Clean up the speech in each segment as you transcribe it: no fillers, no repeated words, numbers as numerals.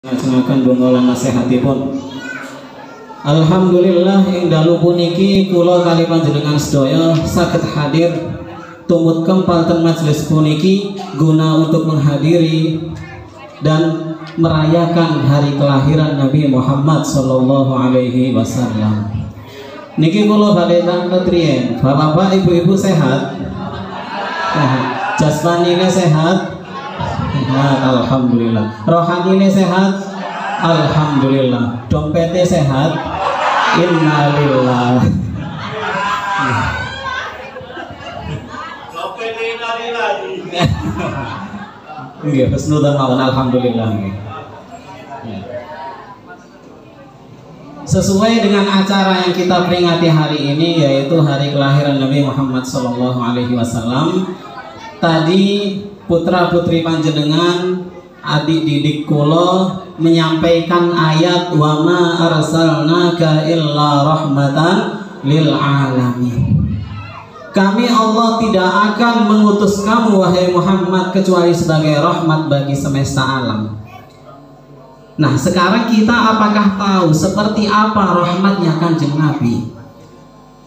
Ngajengaken donga lan nasihatipun. Alhamdulillah ing dalu puniki kula kali panjenengan sedaya saged hadir tumut kempal ten majelis puniki guna untuk menghadiri dan merayakan hari kelahiran Nabi Muhammad sallallahu alaihi wasallam. Niki kula badhe tanglet riyen, Bapak-bapak, Ibu-ibu sehat? Jasmaninya sehat? Alhamdulillah. Rohaninya sehat? Alhamdulillah. Dompetnya sehat? Innalillah. Dompetnya innalillah. Nggih, husnudzon mawon alhamdulillah. Sesuai dengan acara yang kita peringati hari ini, yaitu hari kelahiran Nabi Muhammad SAW. Tadi putra putri panjenengan, adik didik kula menyampaikan ayat wa ma arsalnaka illa rahmatan lil alamin. Kami Allah tidak akan mengutus kamu wahai Muhammad kecuali sebagai rahmat bagi semesta alam. Nah, sekarang kita apakah tahu seperti apa rahmatnya Kanjeng Nabi?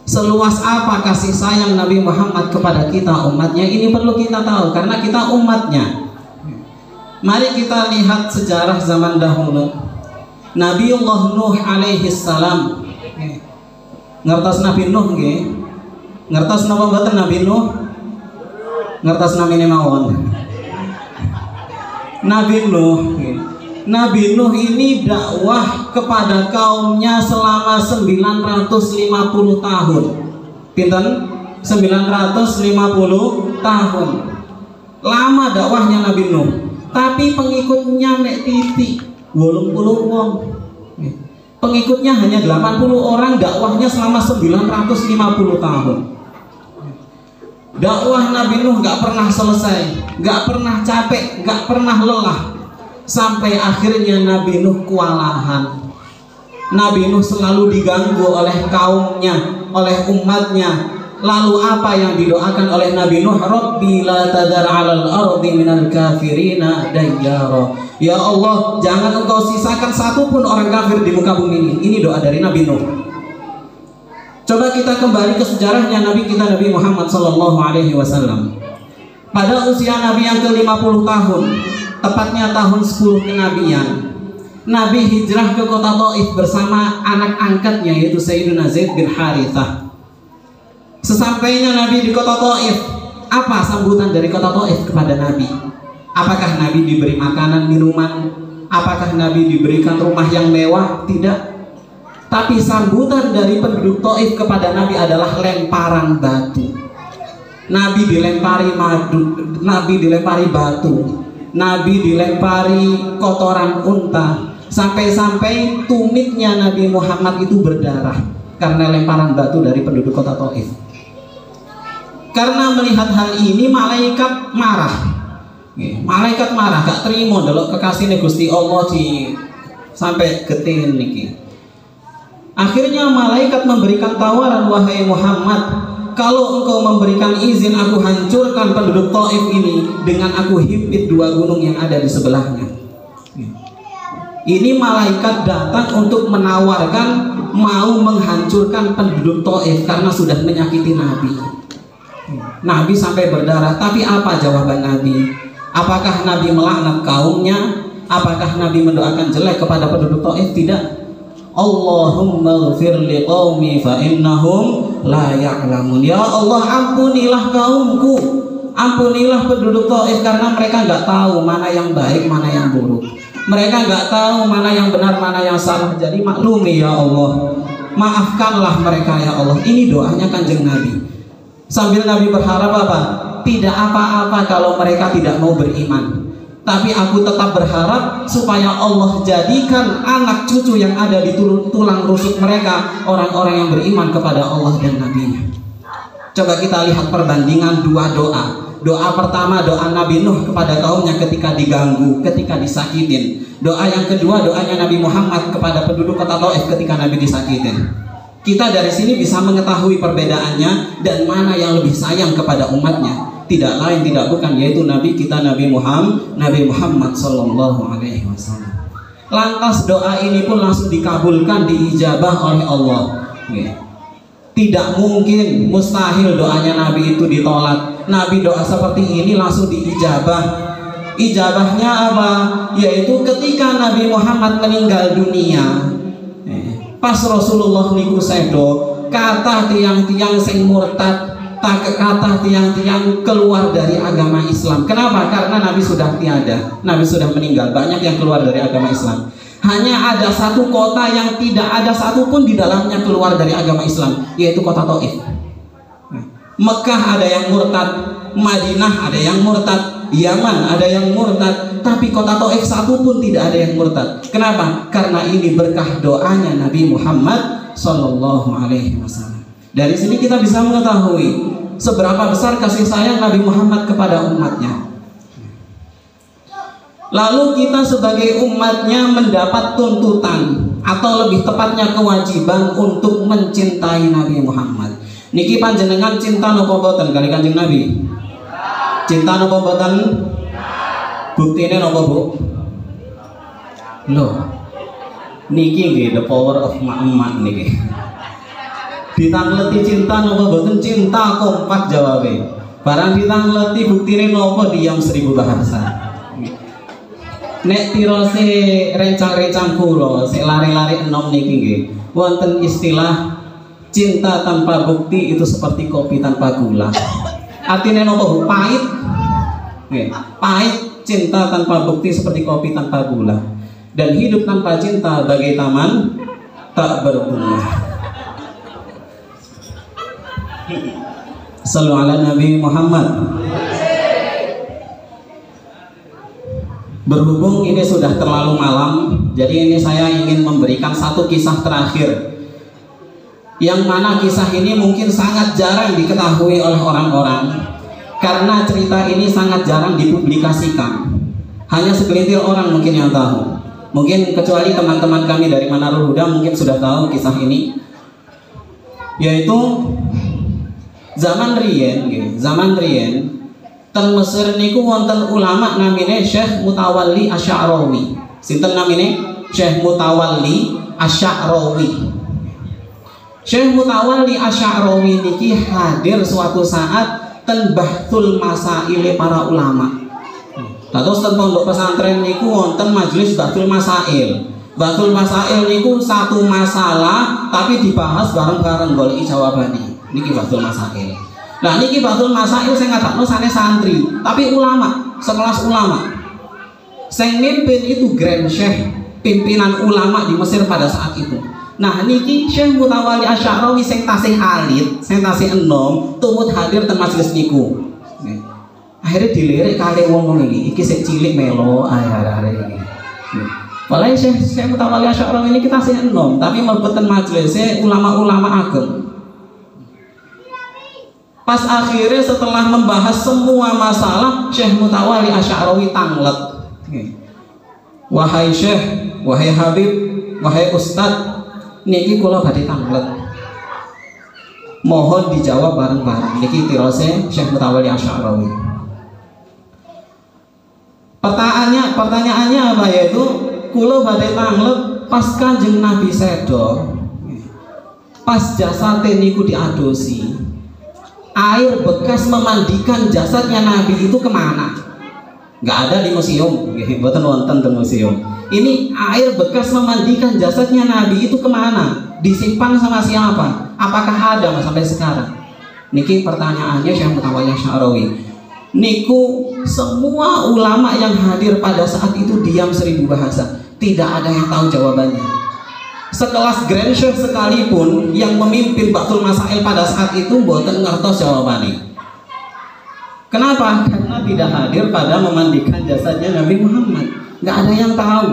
Seluas apa kasih sayang Nabi Muhammad kepada kita umatnya? Ini perlu kita tahu karena kita umatnya. Mari kita lihat sejarah zaman dahulu. Nabiullah Nuh alaihi salam. Ngertos Nabi Nuh nggih? Ngertos napa mboten Nabi Nuh? Ngertos namine mawon. Nabi Nuh. Nabi Nuh ini dakwah kepada kaumnya selama 950 tahun. Pinten? 950 tahun. Lama dakwahnya Nabi Nuh. Tapi pengikutnya mek titik 80 wong. Pengikutnya hanya 80 orang, dakwahnya selama 950 tahun. Dakwah Nabi Nuh gak pernah selesai, gak pernah capek, gak pernah lelah. Sampai akhirnya Nabi Nuh kewalahan. Nabi Nuh selalu diganggu oleh kaumnya, oleh umatnya. Lalu apa yang didoakan oleh Nabi Nuh? Rabbi la tadar 'alal ardi minal kafirina dayyara. Ya Allah, jangan engkau sisakan satupun orang kafir di muka bumi ini. Ini doa dari Nabi Nuh. Coba kita kembali ke sejarahnya Nabi kita Nabi Muhammad sallallahu alaihi wasallam. Pada usia Nabi yang ke-50 tahun, tepatnya tahun 10 kenabian, Nabi hijrah ke kota Taif bersama anak angkatnya yaitu Sayyidina Zaid bin Harithah. Sesampainya Nabi di kota Taif, apa sambutan dari kota Taif kepada Nabi? Apakah Nabi diberi makanan, minuman? Apakah Nabi diberikan rumah yang mewah? Tidak. Tapi sambutan dari penduduk Taif kepada Nabi adalah lemparan batu. Nabi dilempari madu, Nabi dilempari batu, Nabi dilempari kotoran unta, sampai-sampai tumitnya Nabi Muhammad itu berdarah karena lemparan batu dari penduduk kota Taif. Karena melihat hal ini malaikat marah. Malaikat marah, gak terima delok kekasihne Gusti Allah di sampai getin niki. Akhirnya malaikat memberikan tawaran, wahai Muhammad, kalau engkau memberikan izin aku hancurkan penduduk Taif ini dengan aku himpit 2 gunung yang ada di sebelahnya. Ini malaikat datang untuk menawarkan mau menghancurkan penduduk Taif karena sudah menyakiti Nabi. Nabi sampai berdarah, tapi apa jawaban Nabi? Apakah Nabi melaknat kaumnya? Apakah Nabi mendoakan jelek kepada penduduk Taif? Tidak. Allahumma ghfir liqaumi fa innahum la ya'lamun. Ya Allah, ampunilah kaumku, ampunilah penduduk Taif karena mereka nggak tahu mana yang baik, mana yang buruk. Mereka nggak tahu mana yang benar, mana yang salah. Jadi maklumi ya Allah, maafkanlah mereka ya Allah. Ini doanya Kanjeng Nabi. Sambil Nabi berharap apa? Tidak apa-apa kalau mereka tidak mau beriman. Tapi aku tetap berharap supaya Allah jadikan anak cucu yang ada di tulang rusuk mereka orang-orang yang beriman kepada Allah dan Nabi-Nya. Coba kita lihat perbandingan 2 doa. Doa pertama doa Nabi Nuh kepada kaumnya ketika diganggu, ketika disakitin. Doa yang kedua doanya Nabi Muhammad kepada penduduk kota Taif ketika Nabi disakitin. Kita dari sini bisa mengetahui perbedaannya dan mana yang lebih sayang kepada umatnya. Tidak lain tidak bukan yaitu Nabi kita Nabi Muhammad sallallahu alaihi wasallam. Lantas doa ini pun langsung dikabulkan, diijabah oleh Allah. Tidak mungkin, mustahil doanya Nabi itu ditolak. Nabi doa seperti ini langsung diijabah. Ijabahnya apa? Yaitu ketika Nabi Muhammad meninggal dunia, pas Rasulullah niku sedo, kata tiang-tiang sing murtad, kata tiang-tiang keluar dari agama Islam. Kenapa? Karena Nabi sudah tiada, Nabi sudah meninggal. Banyak yang keluar dari agama Islam. Hanya ada satu kota yang tidak ada satupun di dalamnya keluar dari agama Islam, yaitu kota Taif. Mekah ada yang murtad, Madinah ada yang murtad, Yaman ada yang murtad, tapi kota Taif satupun tidak ada yang murtad. Kenapa? Karena ini berkah doanya Nabi Muhammad Sallallahu Alaihi Wasallam. Dari sini kita bisa mengetahui seberapa besar kasih sayang Nabi Muhammad kepada umatnya. Lalu kita sebagai umatnya mendapat tuntutan, atau lebih tepatnya kewajiban untuk mencintai Nabi Muhammad. Niki panjenengan cinta napa boten kali Kanjeng Nabi? Cinta napa boten? Buktine napa, Bu? Loh. Niki nggih the power of emak-emak niki. Ditangleti cinta napa boten? Cinta, kompak jawabe. Barang ditangleti buktine napa, diam 1000 bahasa. Nek tirose rencang-rencang kula sik lari-lari enom niki nggih wonten istilah cinta tanpa bukti itu seperti kopi tanpa gula. Artinya napa Bu? Pahit. Nggih, pahit. Cinta tanpa bukti seperti kopi tanpa gula. Dan hidup tanpa cinta bagai taman tak berbunga. Shallu ala Nabi Muhammad. Berhubung ini sudah terlalu malam, jadi ini saya ingin memberikan satu kisah terakhir, yang mana kisah ini mungkin sangat jarang diketahui oleh orang-orang, karena cerita ini sangat jarang dipublikasikan. Hanya segelintir orang mungkin yang tahu. Mungkin kecuali teman-teman kami dari Manarul Huda mungkin sudah tahu kisah ini, yaitu zaman riyen, ten Mesir niku wonten ulama namine Syekh Mutawalli Asy'arawi. Sinten namine? Syekh Mutawalli Asy'arawi. Syekh Mutawalli Asy'arawi niki hadir suatu saat ten bahtul masail para ulama. Terus ten pondok pesantren niku wonten majelis bahtul masail. Bahtul masail niku satu masalah tapi dibahas bareng-bareng goleki jawabane. Niki bahtul masail. Nah niki bahtul masail saya ngadakno sane santri, tapi ulama, sekelas ulama. Sing mimpin itu Grand Syekh, pimpinan ulama di Mesir pada saat itu. Nah niki Syekh Mutawalli Asy'arawi sing tasih alit, sing tasih enom, tumut hadir ten majelis niku. Akhirnya dilirik kali wong iki sing cilik melo arek-arek iki. Walai Syekh Mutawalli Asy'arawi ini kita tasih enom, tapi mlebet ten majelis ulama-ulama ageng. Pas akhirnya setelah membahas semua masalah, Syekh Mutawalli Asy'arawi tanglet. Wahai Syekh, wahai Habib, wahai Ustadz, niki kula badhe tanglet. Mohon dijawab bareng-bareng. Niki tirose Syekh Mutawalli Asy'arawi. Pertanyaannya apa, yaitu kula badhe tanglet pas Kanjeng Nabi sedo. Pas jasate niku diadosi. Air bekas memandikan jasadnya Nabi itu kemana? Nggak ada di museum, buatan wonten di museum. Ini air bekas memandikan jasadnya Nabi itu kemana? Disimpan sama siapa? Apakah ada sampai sekarang? Niki pertanyaannya Syekh Mutawalli Asy'arawi. Niku semua ulama yang hadir pada saat itu diam 1000 bahasa. Tidak ada yang tahu jawabannya. Sekelas Grand Syekh sekalipun yang memimpin Bahtul Masail pada saat itu mboten ngertos jawabannya. Kenapa? Karena tidak hadir pada memandikan jasadnya Nabi Muhammad. Nggak ada yang tahu.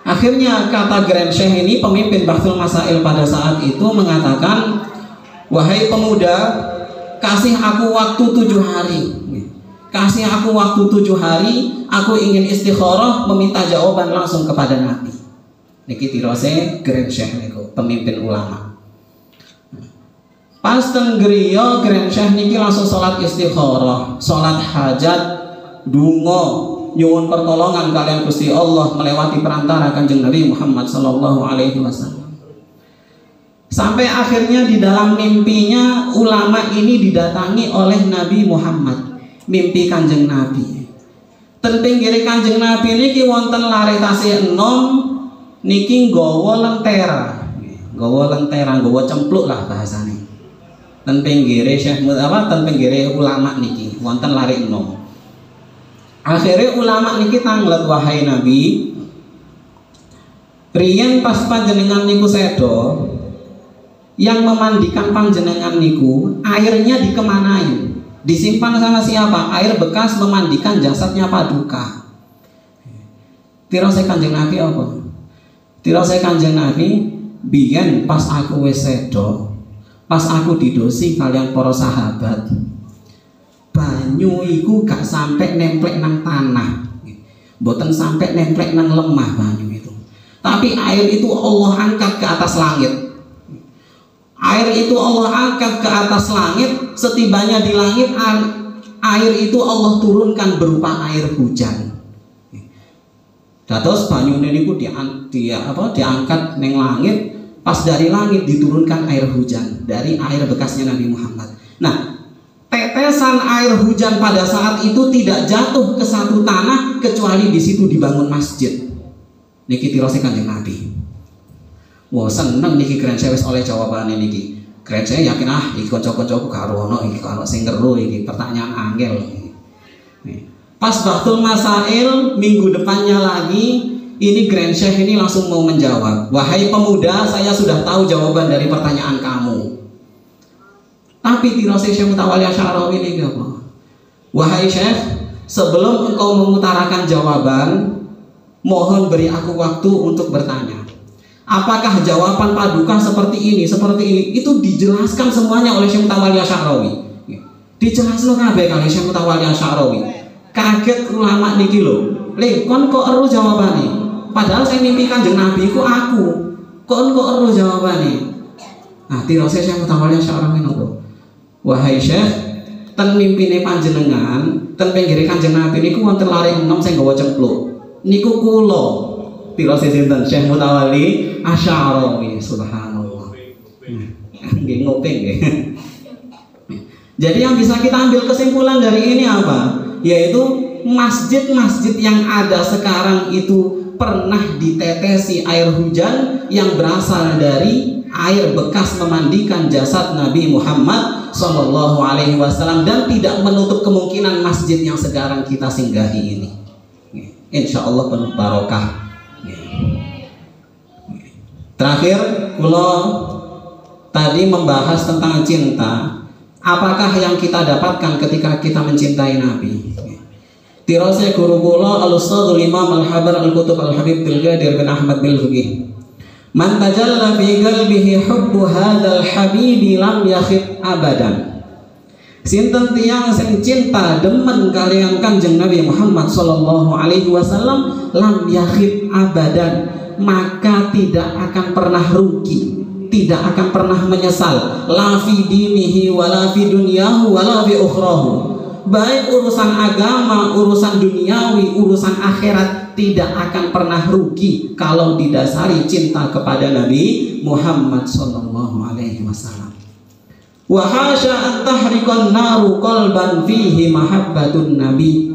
Akhirnya kata Grand Syekh ini, pemimpin Bahtul Masail pada saat itu, mengatakan, wahai pemuda, kasih aku waktu 7 hari. Kasih aku waktu 7 hari. Aku ingin istikharah, meminta jawaban langsung kepada Nabi. Niki tirose Grand Syekh niku, pemimpin ulama. Pas teng griya Grand Syekh niki langsung salat istikharah, salat hajat, donga, nyuwun pertolongan kalian Gusti Allah melewati perantara Kanjeng Nabi Muhammad sallallahu alaihi wasallam. Sampai akhirnya di dalam mimpinya ulama ini didatangi oleh Nabi Muhammad. Mimpi Kanjeng Nabi. Ten pinggire Kanjeng Nabi niki wonten lare tasih enom niki nggawa lentera. Nggawa lentera, nggawa cempluk lah bahasane. Ten pinggire Syekh ten pinggire ulama niki wonten lare enom. Akhirnya ulama niki tanglet, wahai Nabi, riyen pas panjenengan niku sedo, yang memandikan panjenengan niku airnya dikemanain? Disimpan sama siapa? Air bekas memandikan jasadnya Paduka. Tirose Kanjeng Nabi apa? Tirose Kanjeng Nabi, biyen pas aku wis sedo, pas aku didosi kalian para sahabat, banyu iku gak sampai nemplek nang tanah, boten sampai nemplek nang lemah banyu itu. Tapi air itu Allah angkat ke atas langit. Air itu Allah angkat ke atas langit. Setibanya di langit, air itu Allah turunkan berupa air hujan. Terus banyu niku diangkat neng langit. Pas dari langit diturunkan air hujan dari air bekasnya Nabi Muhammad. Nah, tetesan air hujan pada saat itu tidak jatuh ke satu tanah kecuali di situ dibangun masjid. Niki tirose Kanjeng Nabi. Wah, seneng niki keren saya wis oleh jawabannya niki. Keren saya yakin iki kanca-kancaku karo ono iki karo sing ngeru iki pertanyaan angel. Pas Bahtul Masail minggu depannya lagi, ini Grand Chef ini langsung mau menjawab. Wahai pemuda, saya sudah tahu jawaban dari pertanyaan kamu. Tapi tirose Syekh Mutawalli Asy'arawi ini apa? Wahai Chef, sebelum engkau mengutarakan jawaban, mohon beri aku waktu untuk bertanya. Apakah jawaban Paduka seperti ini? Itu dijelaskan semuanya oleh Syekh Mutawalli Asy'arawi. Dijelaskan kabeh kali Syekh Mutawalli Asy'arawi. Kaget ulama niki lho. Le, kon kok ero jawabane? Padahal saya mimpi Kanjeng Nabi ku aku. Kon kok ero jawabane? Nah, tirose Syekh Mutawalli Asy'arawi nopo? Wahai Syekh, ten mimpine panjenengan, ten pinggire Kanjeng Nabi niku wonten lare enom sing nggawa cempluk. Niku kula. Tirose sinten? Syekh Mutawalli Asy'arawi. Subhanallah. Nggih ngopeng nggih. Jadi yang bisa kita ambil kesimpulan dari ini apa? Yaitu masjid-masjid yang ada sekarang itu pernah ditetesi air hujan yang berasal dari air bekas memandikan jasad Nabi Muhammad Sallallahu Alaihi Wasallam, dan tidak menutup kemungkinan masjid yang sekarang kita singgahi ini. Insya Allah penuh barokah. Terakhir, kalau tadi membahas tentang cinta, apakah yang kita dapatkan ketika kita mencintai Nabi? Tirose guru kula Al-Ustadzul Imam Al-Habar Al-Kutub Al-Habib Al-Qadir bin Ahmad bin Fuqih, man tajalla fi qalbihi hubbu hadzal habibi lam yakhib abadan. Sinten tiyang sing cinta demen kalian Kanjeng Nabi Muhammad sallallahu alaihi wasallam, lam yakhib abadan, maka tidak akan pernah rugi, tidak akan pernah menyesal, la fi dinihi wala fi dunyahu wala fi ukhrahu. Baik urusan agama, urusan duniawi, urusan akhirat, tidak akan pernah rugi kalau didasari cinta kepada Nabi Muhammad sallallahu alaihi wasallam. Wa hasya an tahriqan naru qalban fihi mahabbatun nabi.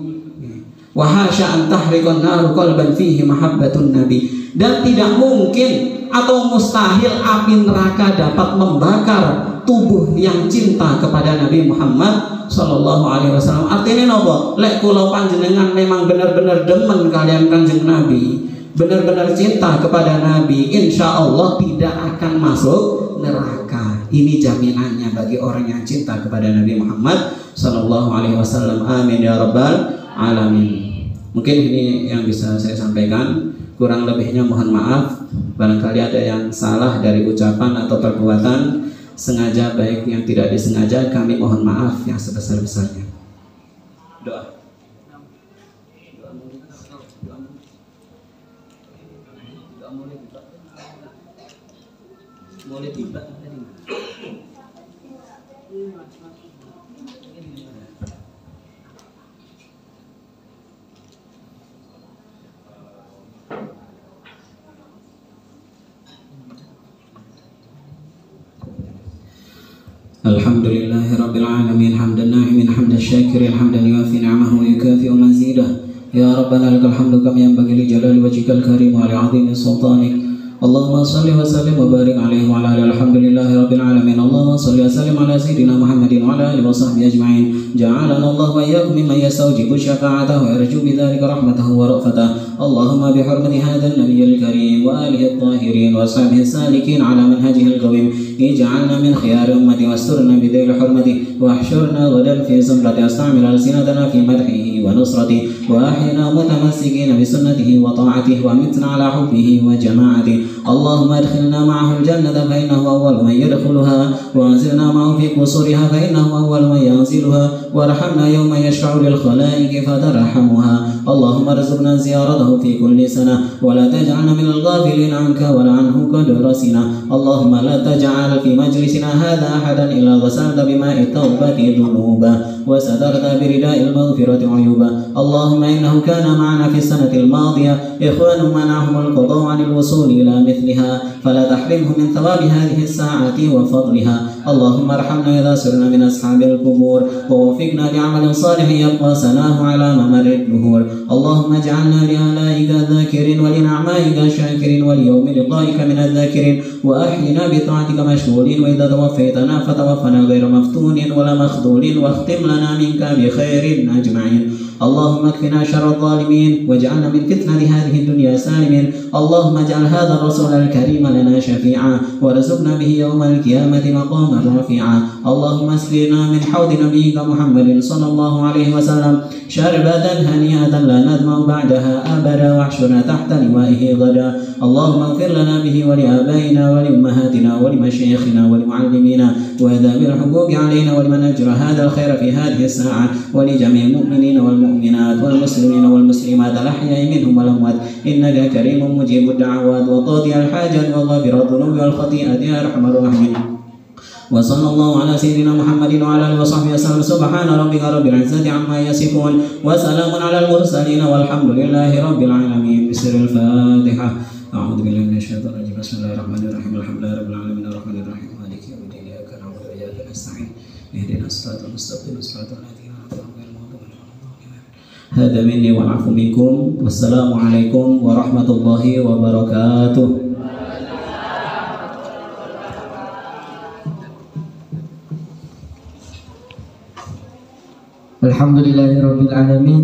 Wa hasya an tahriqan naru qalban fihi mahabbatun nabi. Dan tidak mungkin atau mustahil api neraka dapat membakar tubuh yang cinta kepada Nabi Muhammad sallallahu alaihi wasallam. Artinya napa? Lek kula panjenengan memang benar-benar demen kalian Kanjeng Nabi, benar-benar cinta kepada Nabi, insya Allah tidak akan masuk neraka. Ini jaminannya bagi orang yang cinta kepada Nabi Muhammad sallallahu alaihi wasallam. Amin ya rabbal alamin. Mungkin ini yang bisa saya sampaikan. Kurang lebihnya mohon maaf. Barangkali ada yang salah dari ucapan atau perbuatan, sengaja baik yang tidak disengaja, kami mohon maaf yang sebesar-besarnya. Doa. Mulai tiba. Alhamdulillahi Rabbil Alamin, hamdan na'imin, hamdan syakirin, hamdan yuafi ni'amahu wa yukafi'u mazidah. Ya Rabbana lakal hamdu kama yanbaghi li jalali wajhikal karim wa li 'azimi sultanik. Allahumma salli wa sallim wa barik alaihi wa ala alihi. Alhamdulillahi Rabbil Alamin. Allahumma salli wa sallim ala sayyidina Muhammadin wa ala alihi wa sahbihi ajma'in. Ja'alana Allah wa iyyakum mimman yastawjibu syafa'atahu wa yarju bidzalika rahmatahu wa ra'fatahu. Allahumma bihurmati hadzal nabiyyil karim wa alihi at-tahirin wa ashabihi as-salikin ala manhajihi al-qawim. Ij'alna min khiyari ummati wasturna bidhil hurmati wa ahshurna ghadan fi zumrati astamil alsinatana fi madhihi wa nusrati wa ahyina mutamassikina bi sunnatihi wa ta'atihi wa mitna ala hubbihi wa jama'atihi. Allahumma adkhilna ma'ahu al-jannata fa innahu awwalu man yadkhuluha wa anzilna ma'ahu fi qusuriha fa innahu awwalu man yanziluha warhamna yawma yashfa'u lil khalaiqi fatarhamuha. Allahumma arzuqna ziyaratahu fi kulli sana wa la taj'alna min al-ghafilin 'anka wa la 'anhu qad rasina. Allahumma la taj'al fi majlisina hadha ahadan illa ghasalta bima'i tawbati dhunuba wa satarta birida'il maghfirati 'uyuba. Allahumma innahu kana ma'ana fi sanati al-madiyah ikhwanun mana'ahum al-qada' 'an al-wusul ila mithliha fala tahrimhum min thawabi hadhihi as-sa'ati wa fadliha. Allahumma arhamna idha sirna min ashabil qubur wa wafiqna li'amalin salihin yabqa sanahu 'ala mamarrid duhur. Allahumma ij'alna li'alaika dhakirin wa lin'amaika syakirin wa liyawmi liqa'ika min adh-dhakirin wa ahyina bi ta'atika mashghulin wa idza tawaffaytana fatawaffana ghayra maftunin wa la makhdulin wa akhtim lana minka bi khairin ajma'in. Allahumma kfina syarra adh-dhalimin waj'alna min fitnati hadhihi ad-dunya salimin. Allahumma ij'al hadha ar-rasul al-karim lana shafi'a warzuqna bihi yawm al-qiyamati maqaman rafi'a. Allahumma aslina min hawdi nabiyyika Muhammadin sallallahu alaihi wasallam syarbatan haniyatan la nadma'u ba'daha abada wahshurna tahta liwa'ihi ghada. Allahumma ighfir lana bihi wa li abaina wa li ummahatina wa li masyayikhina wa li mu'allimina wa dhabil huquqi 'alaina wa liman ajra hadha al-khaira fi hadhihi as-sa'a wa li jami'il mu'minina wal mu'minat wal muslimina wal muslimat al-ahya'i minhum wal amwat innaka karimun mujibud da'awat wa qadiyal hajat wa ghafirud dhunubi wal khati'ati ya arhamar rahimin. Wa sallallahu ala sayyidina Muhammadin wa ala alihi wa sahbihi wasallam. Subhana rabbika rabbil izzati amma yasifun wa salamun ala al-mursalin walhamdulillahi rabbil alamin. Bismillahil Fatihah. A'udzu billahi minasyaitonir rajim. Bismillahirrahmanirrahim. Alhamdulillahi rabbil alamin arrahmanir rahim maliki yaumiddin iyyaka na'budu wa iyyaka nasta'in ihdinas siratal mustaqim siratal ladzina an'amta 'alaihim. Hada minni wa 'afu minkum. Wassalamualaikum warahmatullahi wabarakatuh. Alhamdulillahirabbil alamin.